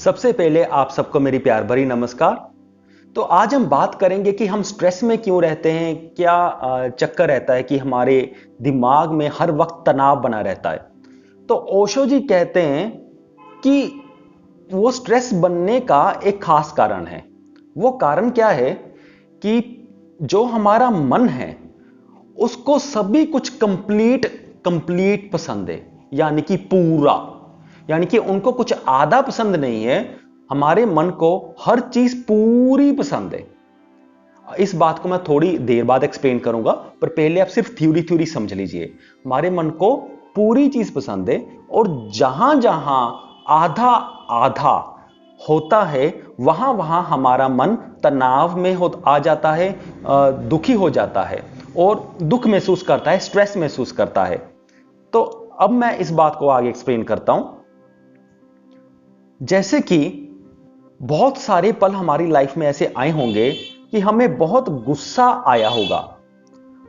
सबसे पहले आप सबको मेरी प्यार भरी नमस्कार। तो आज हम बात करेंगे कि हम स्ट्रेस में क्यों रहते हैं, क्या चक्कर रहता है कि हमारे दिमाग में हर वक्त तनाव बना रहता है। तो ओशो जी कहते हैं कि वो स्ट्रेस बनने का एक खास कारण है। वो कारण क्या है कि जो हमारा मन है उसको सभी कुछ कंप्लीट कंप्लीट पसंद है, यानी कि पूरा, यानी कि उनको कुछ आधा पसंद नहीं है। हमारे मन को हर चीज पूरी पसंद है। इस बात को मैं थोड़ी देर बाद एक्सप्लेन करूंगा, पर पहले आप सिर्फ थ्योरी थ्योरी समझ लीजिए। हमारे मन को पूरी चीज पसंद है और जहां जहां आधा आधा होता है वहां वहां हमारा मन तनाव में आ जाता है, दुखी हो जाता है और दुख महसूस करता है, स्ट्रेस महसूस करता है। तो अब मैं इस बात को आगे एक्सप्लेन करता हूं। जैसे कि बहुत सारे पल हमारी लाइफ में ऐसे आए होंगे कि हमें बहुत गुस्सा आया होगा,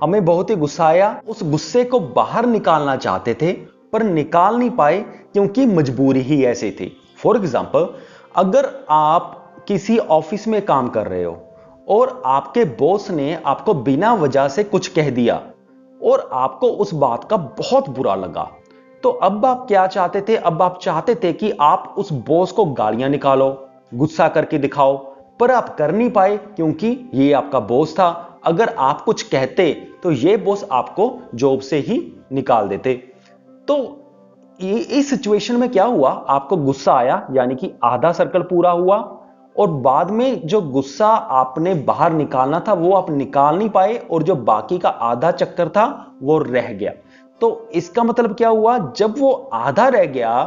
हमें बहुत ही गुस्सा आया, उस गुस्से को बाहर निकालना चाहते थे पर निकाल नहीं पाए क्योंकि मजबूरी ही ऐसी थी। फॉर एग्जाम्पल, अगर आप किसी ऑफिस में काम कर रहे हो और आपके बॉस ने आपको बिना वजह से कुछ कह दिया और आपको उस बात का बहुत बुरा लगा, तो अब आप क्या चाहते थे? अब आप चाहते थे कि आप उस बॉस को गालियां निकालो, गुस्सा करके दिखाओ, पर आप कर नहीं पाए क्योंकि ये आपका बॉस था। अगर आप कुछ कहते तो ये बॉस आपको जॉब से ही निकाल देते। तो इस सिचुएशन में क्या हुआ? आपको गुस्सा आया, यानी कि आधा सर्कल पूरा हुआ, और बाद में जो गुस्सा आपने बाहर निकालना था वो आप निकाल नहीं पाए और जो बाकी का आधा चक्कर था वो रह गया। तो इसका मतलब क्या हुआ? जब वो आधा रह गया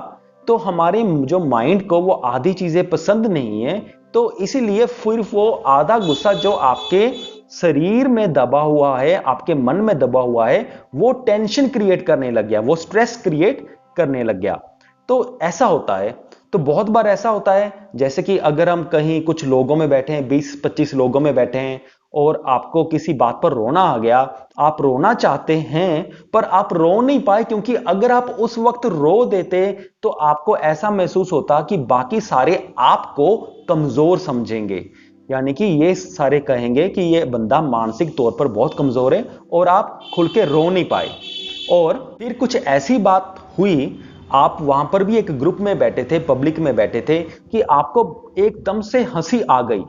तो हमारे जो माइंड को वो आधी चीजें पसंद नहीं है, तो इसीलिए फिर वो आधा गुस्सा जो आपके शरीर में दबा हुआ है, आपके मन में दबा हुआ है, वो टेंशन क्रिएट करने लग गया, वो स्ट्रेस क्रिएट करने लग गया। तो ऐसा होता है। तो बहुत बार ऐसा होता है, जैसे कि अगर हम कहीं कुछ लोगों में बैठे हैं, 20-25 लोगों में बैठे हैं और आपको किसी बात पर रोना आ गया, आप रोना चाहते हैं पर आप रो नहीं पाए क्योंकि अगर आप उस वक्त रो देते तो आपको ऐसा महसूस होता कि बाकी सारे आपको कमजोर समझेंगे, यानी कि ये सारे कहेंगे कि ये बंदा मानसिक तौर पर बहुत कमजोर है और आप खुल के रो नहीं पाए। और फिर कुछ ऐसी बात हुई, आप वहां पर भी एक ग्रुप में बैठे थे, पब्लिक में बैठे थे, कि आपको एकदम से हंसी आ गई।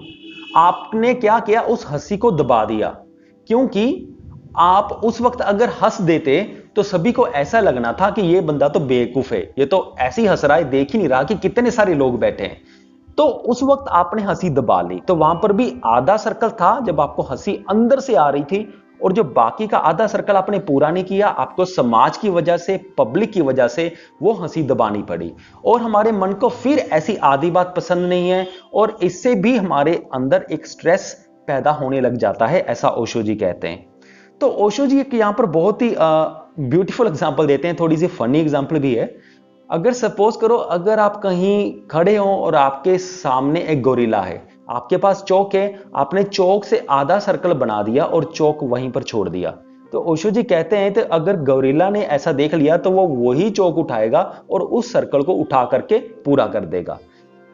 आपने क्या किया? उस हंसी को दबा दिया, क्योंकि आप उस वक्त अगर हंस देते तो सभी को ऐसा लगना था कि ये बंदा तो बेवकूफ है, ये तो ऐसी हंस रहा है, देख ही नहीं रहा कि कितने सारे लोग बैठे हैं। तो उस वक्त आपने हंसी दबा ली, तो वहां पर भी आधा सर्कल था जब आपको हंसी अंदर से आ रही थी, और जो बाकी का आधा सर्कल आपने पूरा नहीं किया, आपको समाज की वजह से, पब्लिक की वजह से वो हंसी दबानी पड़ी। और हमारे मन को फिर ऐसी आधी बात पसंद नहीं है और इससे भी हमारे अंदर एक स्ट्रेस पैदा होने लग जाता है, ऐसा ओशो जी कहते हैं। तो ओशो जी यहां पर बहुत ही ब्यूटीफुल एग्जांपल देते हैं, थोड़ी सी फनी एग्जांपल भी है। अगर सपोज करो, अगर आप कहीं खड़े हो और आपके सामने एक गोरिल्ला है, आपके पास चौक है, आपने चौक से आधा सर्कल बना दिया और चौक वहीं पर छोड़ दिया, तो ओशो जी कहते हैं कि अगर गोरिल्ला ने ऐसा देख लिया तो वो वही चौक उठाएगा और उस सर्कल को उठा करके पूरा कर देगा।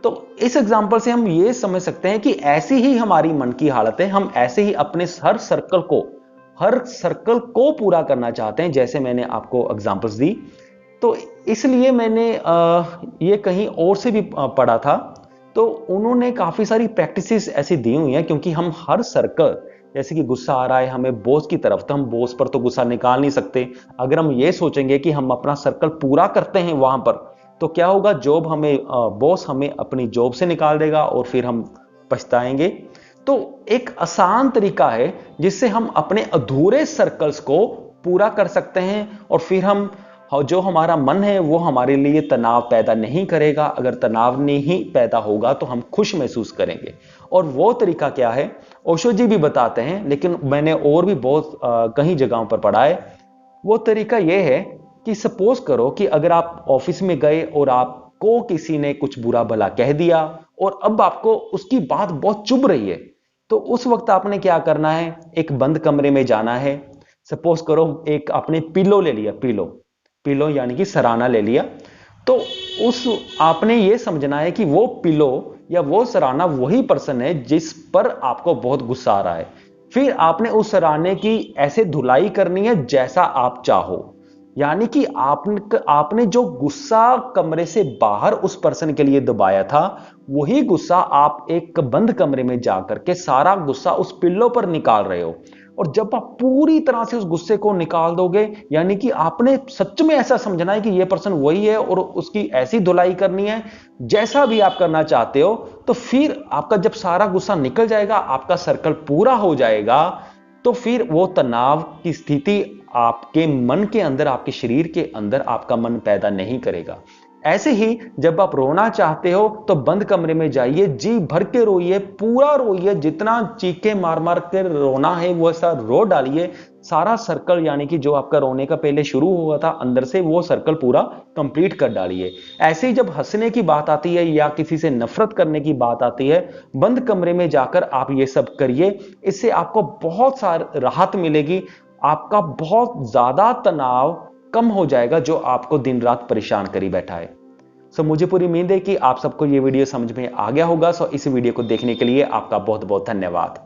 तो इस एग्जांपल से हम ये समझ सकते हैं कि ऐसी ही हमारी मन की हालत है, हम ऐसे ही अपने हर सर्कल को पूरा करना चाहते हैं, जैसे मैंने आपको एग्जांपल्स दी। तो इसलिए मैंने ये कहीं और से भी पढ़ा था, तो उन्होंने काफी सारी प्रैक्टिसेस ऐसी दी हुई हैं, क्योंकि हम हर सर्कल, जैसे कि गुस्सा आ रहा है हमें बॉस की तरफ, तो हम बॉस पर तो गुस्सा निकाल नहीं सकते। अगर हम ये सोचेंगे कि हम अपना सर्कल पूरा करते हैं वहां पर, तो क्या होगा? बॉस हमें अपनी जॉब से निकाल देगा और फिर हम पछताएंगे। तो एक आसान तरीका है जिससे हम अपने अधूरे सर्कल्स को पूरा कर सकते हैं और फिर जो हमारा मन है वो हमारे लिए तनाव पैदा नहीं करेगा। अगर तनाव नहीं पैदा होगा तो हम खुश महसूस करेंगे। और वो तरीका क्या है, ओशो जी भी बताते हैं, लेकिन मैंने और भी बहुत कई जगहों पर पढ़ा है। वो तरीका ये है कि सपोज करो कि अगर आप ऑफिस में गए और आपको किसी ने कुछ बुरा भला कह दिया और अब आपको उसकी बात बहुत चुभ रही है, तो उस वक्त आपने क्या करना है? एक बंद कमरे में जाना है। सपोज करो एक आपने पिलो ले लिया, पिलो पिलो यानी कि सराहना ले लिया। तो उस आपने ये समझना है कि वो पिलो या वो सराहना वही पर्सन है जिस पर आपको बहुत गुस्सा आ रहा है। फिर आपने उस सराहने की ऐसे धुलाई करनी है जैसा आप चाहो। यानी कि आपने जो गुस्सा कमरे से बाहर उस पर्सन के लिए दबाया था, वही गुस्सा आप एक बंद कमरे में जाकर के सारा गुस्सा उस पिल्लो पर निकाल रहे हो। और जब आप पूरी तरह से उस गुस्से को निकाल दोगे, यानी कि आपने सच में ऐसा समझना है कि यह पर्सन वही है और उसकी ऐसी धुलाई करनी है जैसा भी आप करना चाहते हो, तो फिर आपका जब सारा गुस्सा निकल जाएगा, आपका सर्कल पूरा हो जाएगा, तो फिर वो तनाव की स्थिति आपके मन के अंदर, आपके शरीर के अंदर आपका मन पैदा नहीं करेगा। ऐसे ही जब आप रोना चाहते हो तो बंद कमरे में जाइए, जी भर के रोइए, पूरा रोइए, जितना चीखे मार मार कर रोना है वो ऐसा रो डालिए। सारा सर्कल, यानी कि जो आपका रोने का पहले शुरू हुआ था अंदर से, वो सर्कल पूरा कंप्लीट कर डालिए। ऐसे ही जब हंसने की बात आती है या किसी से नफरत करने की बात आती है, बंद कमरे में जाकर आप ये सब करिए। इससे आपको बहुत सारी राहत मिलेगी, आपका बहुत ज्यादा तनाव कम हो जाएगा जो आपको दिन रात परेशान करी बैठा है। मुझे पूरी उम्मीद है कि आप सबको ये वीडियो समझ में आ गया होगा। इस वीडियो को देखने के लिए आपका बहुत बहुत धन्यवाद।